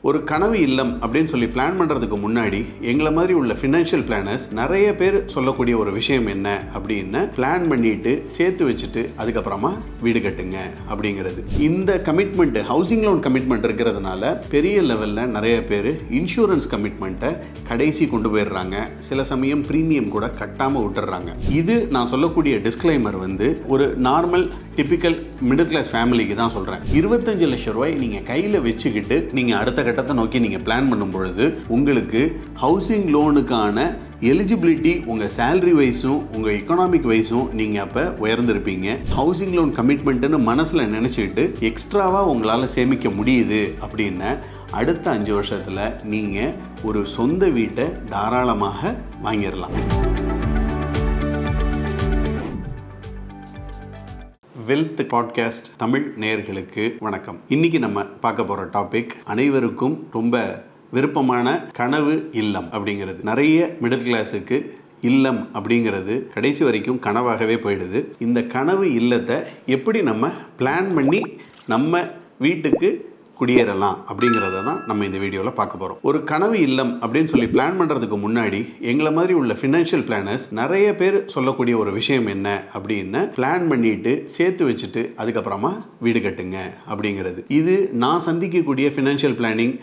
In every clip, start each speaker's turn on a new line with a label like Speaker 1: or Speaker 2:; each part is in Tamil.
Speaker 1: ஒரு கனவு இல்லம் அப்படின்னு சொல்லி பிளான் பண்ணுறதுக்கு முன்னாடி எங்களை மாதிரி உள்ள ஃபினான்ஷியல் பிளானர்ஸ் நிறைய பேர் சொல்லக்கூடிய ஒரு விஷயம் என்ன அப்படின்னு பிளான் பண்ணிட்டு சேர்த்து வச்சுட்டு அதுக்கப்புறமா வீடு கட்டுங்க அப்படிங்கிறது. இந்த கமிட்மெண்ட் ஹவுசிங் லோன் கமிட்மெண்ட் இருக்கிறதுனால பெரிய லெவலில் நிறைய பேர் இன்சூரன்ஸ் கமிட்மெண்ட்டை கடைசி கொண்டு போயிடுறாங்க. சில சமயம் ப்ரீமியம் கூட கட்டாமல் விட்டுறாங்க. இது நான் சொல்லக்கூடிய டிஸ்க்ளைமர் ஒரு நார்மல் டிபிக்கல் மிடில் கிளாஸ் ஃபேமிலிக்கு தான் சொல்கிறேன். 25 லட்சம் ரூபாய் நீங்கள் கையில் வச்சுக்கிட்டு நீங்கள் அடுத்த கட்டத்தை நோக்கி நீங்கள் பிளான் பண்ணும் பொழுது உங்களுக்கு ஹவுசிங் லோனுக்கான எலிஜிபிலிட்டி உங்கள் சேலரி வைஸும் உங்கள் எக்கனாமிக் வைஸும் நீங்கள் அப்போ உயர்ந்திருப்பீங்க. ஹவுசிங் லோன் கமிட்மெண்ட்டுன்னு மனசில் நினச்சிக்கிட்டு எக்ஸ்ட்ராவாக உங்களால் சேமிக்க முடியுது அப்படின்னா அடுத்த 5 வருஷத்தில் நீங்கள் ஒரு சொந்த வீட்டை தாராளமாக வாங்கிடலாம். வெல்த் பாட்காஸ்ட் தமிழ் நேயர்களுக்கு வணக்கம். இன்னைக்கு நம்ம பார்க்க போகிற டாபிக் அனைவருக்கும் ரொம்ப விருப்பமான கனவு இல்லம் அப்படிங்கிறது. நிறைய மிடில் கிளாஸுக்கு இல்லம் அப்படிங்கிறது கடைசி வரைக்கும் கனவாகவே போயிடுது. இந்த கனவு இல்லத்தை எப்படி நம்ம பிளான் பண்ணி நம்ம வீட்டுக்கு குடியேறலாம் அப்படிங்கிறத தான் நம்ம இந்த வீடியோவில் பார்க்க போகிறோம். ஒரு கனவு இல்லம் அப்படின்னு சொல்லி பிளான் பண்ணுறதுக்கு முன்னாடி எங்களை மாதிரி உள்ள ஃபினான்ஷியல் பிளானர்ஸ் நிறைய பேர் சொல்லக்கூடிய ஒரு விஷயம் என்ன அப்படின்னு பிளான் பண்ணிட்டு சேர்த்து வச்சுட்டு அதுக்கப்புறமா வீடு கட்டுங்க அப்படிங்கிறது. இது நான் சந்திக்கக்கூடிய ஃபினான்ஷியல் பிளானிங்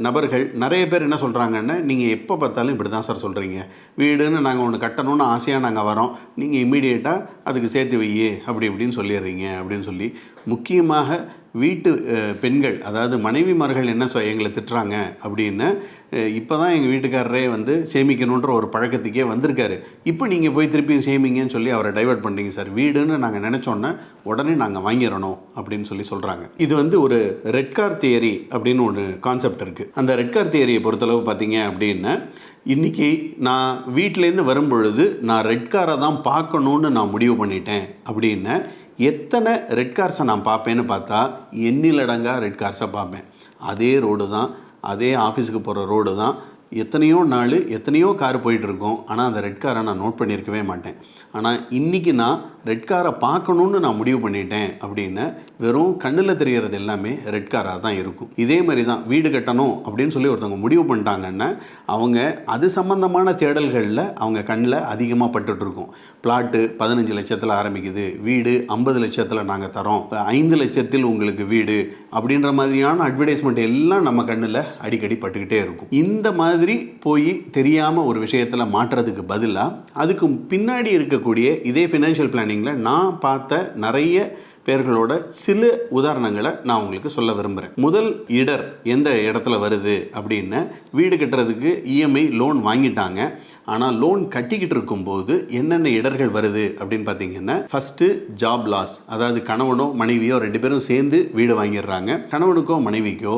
Speaker 1: நபர்கள் நிறைய பேர் என்ன சொல்கிறாங்கன்னா, நீங்கள் எப்போ பார்த்தாலும் இப்படி தான் சார் சொல்கிறீங்க, வீடுன்னு நாங்கள் ஒன்று கட்டணும்னு ஆசையாக நாங்கள் வரோம், நீங்கள் இம்மீடியட்டாக அதுக்கு சேர்த்து வையே அப்படி இப்படின்னு சொல்லிடுறீங்க அப்படின்னு சொல்லி. முக்கியமாக வீட்டு பெண்கள், அதாவது மனைவிமார்கள் என்ன எங்களை திட்டுறாங்க அப்படின்னு, இப்போ தான் எங்கள் வீட்டுக்காரரே சேமிக்கணுன்ற ஒரு பழக்கத்துக்கே வந்திருக்காரு, இப்போ நீங்கள் போய் திருப்பி சேமிங்கன்னு சொல்லி அவரை டைவர்ட் பண்ணிங்க சார், வீடுன்னு நாங்கள் நினச்சோன்னே உடனே நாங்கள் வாங்கிடணும் அப்படின்னு சொல்லி சொல்கிறாங்க. இது ஒரு ரெட் கார் தியரி அப்படின்னு ஒன்று கான்செப்ட் இருக்குது. அந்த ரெட் கார் தியரியை பொறுத்தளவு பார்த்தீங்க அப்படின்னா, இன்றைக்கி நான் வீட்டிலேருந்து வரும்பொழுது நான் ரெட் காரை தான் பார்க்கணுன்னு நான் முடிவு பண்ணிட்டேன் அப்படின்னா எத்தனை ரெட் கார்ஸை நான் பார்ப்பேன்னு பார்த்தா எண்ணிலடங்கா ரெட் கார்ஸை பார்ப்பேன். அதே ரோடு தான், அதே ஆஃபீஸுக்கு போகிற ரோடு தான், எத்தனையோ நாள் எத்தனையோ கார் போயிட்டுருக்கோம், ஆனால் அந்த ரெட் காரை நான் நோட் பண்ணியிருக்கவே மாட்டேன். ஆனால் இன்றைக்கி நான் ரெட் காரை பார்க்கணுன்னு நான் முடிவு பண்ணிட்டேன் அப்படின்னா வெறும் கண்ணில் தெரிகிறது எல்லாமே ரெட் காராக தான் இருக்கும். இதே மாதிரி தான் வீடு கட்டணும் அப்படின்னு சொல்லி ஒருத்தவங்க முடிவு பண்ணிட்டாங்கன்னா அவங்க அது சம்பந்தமான தேடல்களில் அவங்க கண்ணில் அதிகமாக பட்டுட்ருக்கும். பிளாட்டு 15 லட்சத்தில் ஆரம்பிக்குது, வீடு 50 லட்சத்தில் நாங்கள் தரோம், 5 லட்சத்தில் உங்களுக்கு வீடு அப்படின்ற மாதிரியான அட்வர்டைஸ்மெண்ட் எல்லாம் நம்ம கண்ணில் அடிக்கடி பட்டுக்கிட்டே இருக்கும். இந்த மாதிரி போய் தெரியாமல் ஒரு விஷயத்தில் மாற்றுறதுக்கு பதிலாக அதுக்கு பின்னாடி இருக்கக்கூடிய இதே ஃபினான்ஷியல் பிளானிங்கில் நான் பார்த்த நிறைய பேர்களோட சில உதாரணங்களை நான் உங்களுக்கு சொல்ல விரும்புகிறேன். முதல் இடர் எந்த இடத்துல வருது அப்படின்னா, வீடு கட்டுறதுக்கு இஎம்ஐ லோன் வாங்கிட்டாங்க, ஆனால் லோன் கட்டிக்கிட்டு இருக்கும்போது என்னென்ன இடர்கள் வருது அப்படின்னு பார்த்தீங்கன்னா, ஃபஸ்ட்டு ஜாப் லாஸ். அதாவது கணவனோ மனைவியோ 2 பேரும் சேர்ந்து வீடு வாங்கிடுறாங்க. கணவனுக்கோ மனைவிக்கோ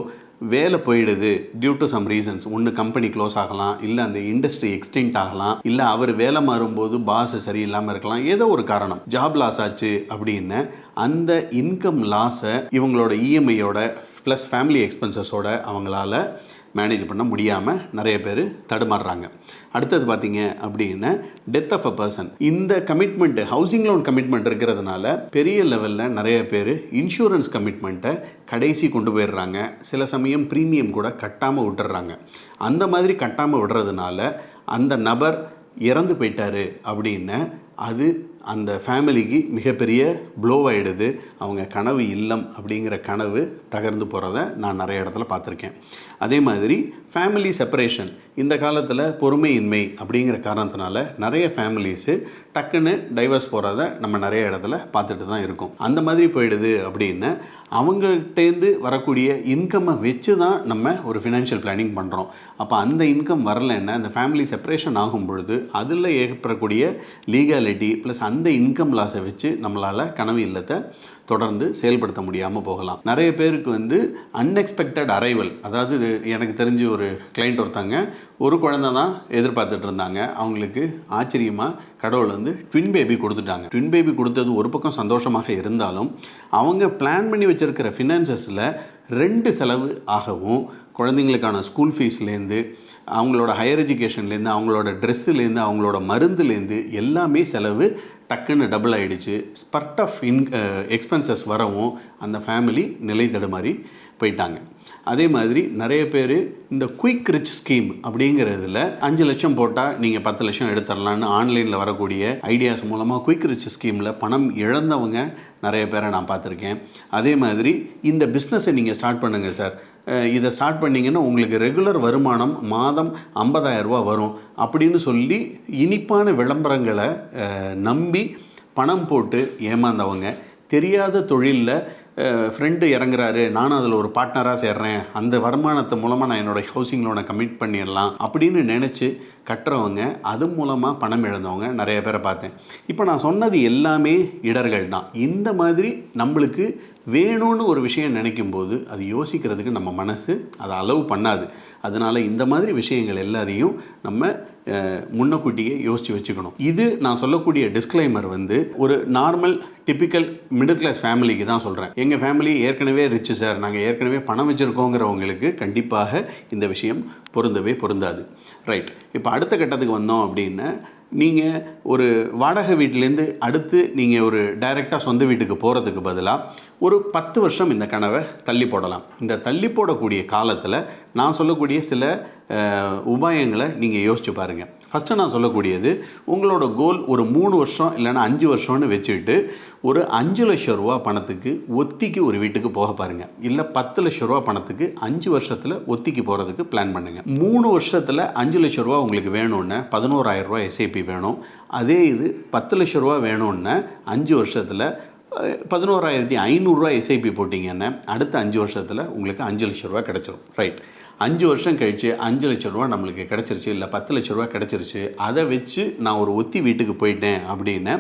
Speaker 1: வேலை போயிடுது டியூ டு சம் ரீசன்ஸ். ஒன்று கம்பெனி க்ளோஸ் ஆகலாம், இல்லை அந்த இண்டஸ்ட்ரி எக்ஸ்டெண்ட் ஆகலாம், இல்லை அவர் வேலை மாறும்போது பாஸ் சரியில்லாமல் இருக்கலாம், ஏதோ ஒரு காரணம் ஜாப் லாஸ் ஆச்சு அப்படின்னு அந்த இன்கம் லாஸை இவங்களோட இஎம்ஐயோட ப்ளஸ் ஃபேமிலி எக்ஸ்பென்சஸோட அவங்களால மேனேஜ் பண்ண முடியாமல் நிறைய பேர் தடுமாறுறாங்க. அடுத்தது பார்த்தீங்க அப்படின்னா டெத் ஆஃப் அ பர்சன். இந்த கமிட்மெண்ட் ஹவுசிங் லோன் கமிட்மெண்ட் இருக்கிறதுனால பெரிய லெவலில் நிறைய பேர் இன்சூரன்ஸ் கமிட்மெண்ட்டை கடைசி கொண்டு போயிடுறாங்க. சில சமயம் ப்ரீமியம் கூட கட்டாமல் விட்டுறாங்க. அந்த மாதிரி கட்டாமல் விடுறதுனால அந்த நபர் இறந்து போயிட்டாரு அப்படின்னா அது அந்த ஃபேமிலிக்கு மிகப்பெரிய ப்ளோவாயிடுது. அவங்க கனவு இல்லம் அப்படிங்கிற கனவு தகர்ந்து போகிறத நான் நிறைய இடத்துல பார்த்துருக்கேன். அதே மாதிரி ஃபேமிலி செப்பரேஷன். இந்த காலத்தில் பொறுமையின்மை அப்படிங்கிற காரணத்தினால நிறைய ஃபேமிலிஸு டக்குன்னு டைவர்ஸ் போகிறத நம்ம நிறைய இடத்துல பார்த்துட்டு தான் இருக்கோம். அந்த மாதிரி போயிடுது அப்படின்னா அவங்ககிட்டேருந்து வரக்கூடிய இன்கம்மை வச்சு தான் நம்ம ஒரு ஃபினான்ஷியல் பிளானிங் பண்ணுறோம். அப்போ அந்த இன்கம் வரலைன்னா அந்த ஃபேமிலி செப்பரேஷன் ஆகும் பொழுது அதில் ஏற்படக்கூடிய லீகாலிட்டி ப்ளஸ் அந்த இன்கம் லாஸை வச்சு நம்மளால் கனவு இல்லத்தை தொடர்ந்து செயல்படுத்த முடியாமல் போகலாம். நிறைய பேருக்கு அன்எக்ஸ்பெக்டட் அரைவல். அதாவது எனக்கு தெரிஞ்சு ஒரு கிளைண்ட் ஒருத்தாங்க ஒரு குழந்தை தான் எதிர்பார்த்துட்டு இருந்தாங்க. அவங்களுக்கு ஆச்சரியமாக கடவுள் ட்வின் பேபி கொடுத்துட்டாங்க. ட்வின் பேபி கொடுத்தது ஒரு பக்கம் சந்தோஷமாக இருந்தாலும் அவங்க பிளான் பண்ணி வச்சுருக்கிற ஃபினான்சஸில் 2 செலவு ஆகவும் குழந்தைங்களுக்கான ஸ்கூல் ஃபீஸ்லேருந்து அவங்களோட ஹையர் எஜுகேஷன்லேருந்து அவங்களோட ட்ரெஸ்ஸுலேருந்து அவங்களோட மருந்துலேருந்து எல்லாமே செலவு டக்குன்னு டபுள் ஆகிடுச்சு. ஸ்பர்ட் ஆஃப் எக்ஸ்பென்சஸ் எக்ஸ்பென்சஸ் வரவும் அந்த ஃபேமிலி நிலை தடுமாறி போயிட்டாங்க. அதே மாதிரி நிறைய பேர் இந்த குயிக் ரிச் ஸ்கீம் அப்படிங்கிறதுல 5 லட்சம் போட்டால் நீங்கள் 10 லட்சம் எடுத்துடலான்னு ஆன்லைனில் வரக்கூடிய ஐடியாஸ் மூலமாக குயிக் ரிச் ஸ்கீமில் பணம் இழந்தவங்க நிறைய பேரை நான் பார்த்துருக்கேன். அதே மாதிரி இந்த பிஸ்னஸை நீங்கள் ஸ்டார்ட் பண்ணுங்கள் சார், இதை ஸ்டார்ட் பண்ணிங்கன்னா உங்களுக்கு ரெகுலர் வருமானம் மாதம் 50,000 ரூபா வரும் அப்படின்னு சொல்லி இனிப்பான விளம்பரங்களை நம்பி பணம் போட்டு ஏமாந்தவங்க, தெரியாத தொழிலில் ஃப்ரெண்டு இறங்குறாரு, நானும் அதில் ஒரு பார்ட்னராக சேர்றேன், அந்த வருமானத்தை மூலமாக நான் என்னோடய ஹவுசிங் லோனை கமிட் பண்ணிடலாம் அப்படின்னு நினச்சி கட்டுறவங்க, அது மூலமாக பணம் இழந்தவங்க நிறைய பேரை பார்த்தேன். இப்போ நான் சொன்னது எல்லாமே இடர்கள் தான். இந்த மாதிரி நம்மளுக்கு வேணும்னு ஒரு விஷயம் நினைக்கும்போது அது யோசிக்கிறதுக்கு நம்ம மனசு அதை அலோவ் பண்ணாது. அதனால் இந்த மாதிரி விஷயங்கள் எல்லாரையும் நம்ம முன்னக்கூட்டியே யோசித்து வச்சுக்கணும். இது நான் சொல்லக்கூடிய டிஸ்க்ளைமர் ஒரு நார்மல் டிப்பிக்கல் மிடில் கிளாஸ் ஃபேமிலிக்கு தான் சொல்கிறேன். எங்கள் ஃபேமிலி ஏற்கனவே ரிச்சு சார், நாங்கள் ஏற்கனவே பணம் வச்சுருக்கோங்கிறவங்களுக்கு கண்டிப்பாக இந்த விஷயம் பொருந்தவே பொருந்தாது. ரைட், இப்போ அடுத்த கட்டத்துக்கு வந்தோம் அப்படின்னா, நீங்கள் ஒரு வாடகை வீட்டிலேருந்து அடுத்து நீங்கள் ஒரு டைரெக்டாக சொந்த வீட்டுக்கு போகிறதுக்கு பதிலாக ஒரு 10 வருஷம் இந்த கனவை தள்ளி போடலாம். இந்த தள்ளி போடக்கூடிய காலத்தில் நான் சொல்லக்கூடிய சில உபாயங்களை நீங்கள் யோசிச்சு பாருங்கள். ஃபஸ்ட்டு நான் சொல்லக்கூடியது, உங்களோட கோல் ஒரு 3 வருஷம் இல்லைன்னா 5 வருஷம்னு வச்சுக்கிட்டு ஒரு 5 லட்சம் ரூபா பணத்துக்கு ஒத்திக்கு ஒரு வீட்டுக்கு போக பாருங்கள். இல்லை 10 லட்சம் ரூபா பணத்துக்கு 5 வருஷத்தில் ஒத்திக்கு போகிறதுக்கு பிளான் பண்ணுங்கள். 3 வருஷத்தில் 5 லட்சம் ரூபா உங்களுக்கு வேணும்னா 11,000 ரூபா எஸ்ஐபி வேணும். அதே இது 10 லட்சம் ரூபா வேணும்னா 5 வருஷத்தில் 11,500 ரூபா எஸ்ஐபி போட்டிங்கன்னா அடுத்த 5 வருஷத்தில் உங்களுக்கு 5 லட்சம் ரூபா கிடச்சிரும். ரைட், 5 வருஷம் கழித்து 5 லட்சம் ரூபா நம்மளுக்கு கிடச்சிருச்சு, இல்லை 10 லட்சம் ரூபா கிடச்சிருச்சு. அதை வச்சு நான் ஒரு ஒத்தி வீட்டுக்கு போயிட்டேன் அப்படின்னா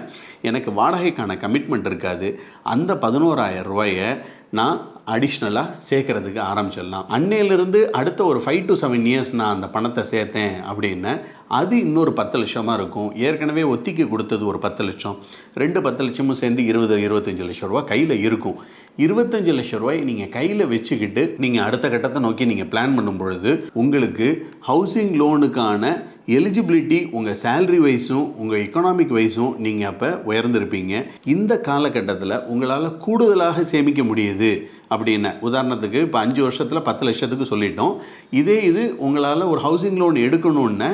Speaker 1: எனக்கு வாடகைக்கான கமிட்மெண்ட் இருக்காது. அந்த 11,000 ரூபாயை நான் அடிஷ்னலாக சேர்க்கறதுக்கு ஆரம்பிச்சிடலாம். அன்னையிலிருந்து அடுத்த ஒரு 5 to 7 இயர்ஸ் நான் அந்த பணத்தை சேர்த்தேன் அப்படின்னா அது இன்னொரு 10 லட்சமாக இருக்கும். ஏற்கனவே ஒத்திக்கு கொடுத்தது ஒரு 10 லட்சம், 10 லட்சமும் சேர்ந்து 25 லட்சம் ரூபா கையில் இருக்கும். 25 லட்சம் ரூபாய் நீங்கள் கையில் வச்சுக்கிட்டு நீங்கள் அடுத்த கட்டத்தை நோக்கி நீங்கள் பிளான் பண்ணும் பொழுது உங்களுக்கு ஹவுசிங் லோனுக்கான எலிஜிபிலிட்டி உங்கள் சேலரி வைஸும் உங்கள் எக்கனாமிக் வைஸும் நீங்கள் அப்போ உயர்ந்திருப்பீங்க. இந்த காலகட்டத்தில் உங்களால் கூடுதலாக சேமிக்க முடியுது அப்படின்னா, உதாரணத்துக்கு இப்போ 5 வருஷத்தில் 10 லட்சத்துக்கு சொல்லிட்டோம். இதே இது உங்களால் ஒரு ஹவுசிங் லோன் எடுக்கணுன்னா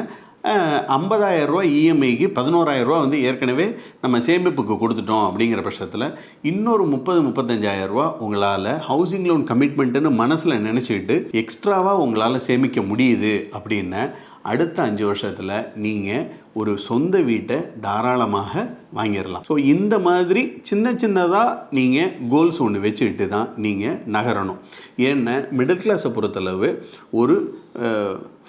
Speaker 1: 50,000 ரூபா இஎம்ஐக்கு 11,000 ரூபா ஏற்கனவே நம்ம சேமிப்புக்கு கொடுத்துட்டோம். அப்படிங்கிற பட்சத்தில் இன்னொரு 30-35,000 ரூபா உங்களால் ஹவுசிங் லோன் கமிட்மெண்ட்டுன்னு மனசில் நினச்சிக்கிட்டு எக்ஸ்ட்ராவாக உங்களால் சேமிக்க முடியுது அப்படின்னா அடுத்த 5 வருஷத்தில் நீங்கள் ஒரு சொந்த வீட்டை தாராளமாக வாங்கிடலாம். ஸோ இந்த மாதிரி சின்னதாக நீங்கள் கோல்ஸ் ஒன்று வச்சுக்கிட்டு தான் நீங்கள் நகரணும். ஏன்னா மிடில் கிளாஸை பொறுத்தளவு ஒரு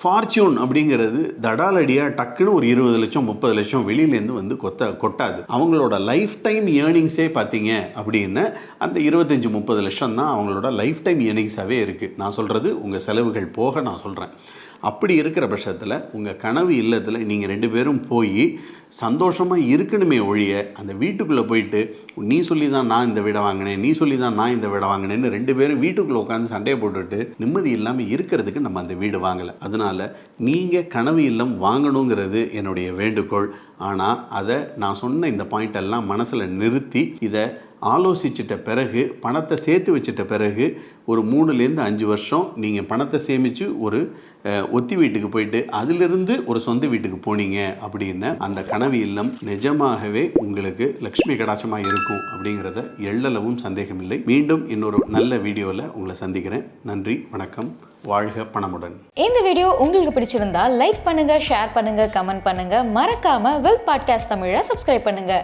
Speaker 1: ஃபார்ச்சூன் அப்படிங்கிறது தடாலடியாக டக்குன்னு ஒரு 20 லட்சம் 30 லட்சம் வெளியிலேருந்து கொட்டாது. அவங்களோட லைஃப் டைம் ஏர்னிங்ஸே பார்த்தீங்க அப்படின்னா அந்த 25-30 லட்சம் தான் அவங்களோட லைஃப் டைம் ஏர்னிங்ஸாகவே இருக்குது. நான் சொல்கிறது உங்கள் செலவுகள் போக நான் சொல்கிறேன். அப்படி இருக்கிற பட்சத்தில் உங்கள் கனவு இல்லத்தில் நீங்கள் 2 பேரும் போய் சந்தோஷமாக இருக்கணுமே ஒழிய அந்த வீட்டுக்குள்ளே போயிட்டு நீ சொல்லி தான் நான் இந்த வீடை வாங்கினேன், நீ சொல்லி தான் நான் இந்த வீடை வாங்கினேன்னு 2 பேரும் வீட்டுக்குள்ளே உட்காந்து சண்டையை போட்டுட்டு நிம்மதி இல்லாமல் இருக்கிறதுக்கு நம்ம அந்த வீடு வாங்கலை. அதனால் நீங்கள் கனவு இல்லம் வாங்கணுங்கிறது என்னுடைய வேண்டுகோள். ஆனால் அதை நான் சொன்ன இந்த பாயிண்டெல்லாம் மனசில் நிறுத்தி இதை ஆலோசிச்சிட்ட பிறகு பணத்தை சேர்த்து வச்சிட்ட பிறகு ஒரு 3-5 வருஷம் நீங்கள் பணத்தை சேமித்து ஒரு ஒத்தி வீட்டுக்கு போயிட்டு அதிலிருந்து ஒரு சொந்த வீட்டுக்கு போனீங்க அப்படின்னா அந்த கனவு இல்லம் நிஜமாகவே உங்களுக்கு லக்ஷ்மி கடாட்சமாக இருக்கும் அப்படிங்கிறத எள்ளளவும் சந்தேகமில்லை. மீண்டும் இன்னொரு நல்ல வீடியோவில் உங்களை சந்திக்கிறேன். நன்றி, வணக்கம், வாழ்க பணமுடன்.
Speaker 2: இந்த வீடியோ உங்களுக்கு பிடிச்சிருந்தா லைக் பண்ணுங்க, ஷேர் பண்ணுங்க, கமெண்ட் பண்ணுங்க. மறக்காம வெல்த் பாட்காஸ்ட் தமிழை சப்ஸ்கிரைப் பண்ணுங்க.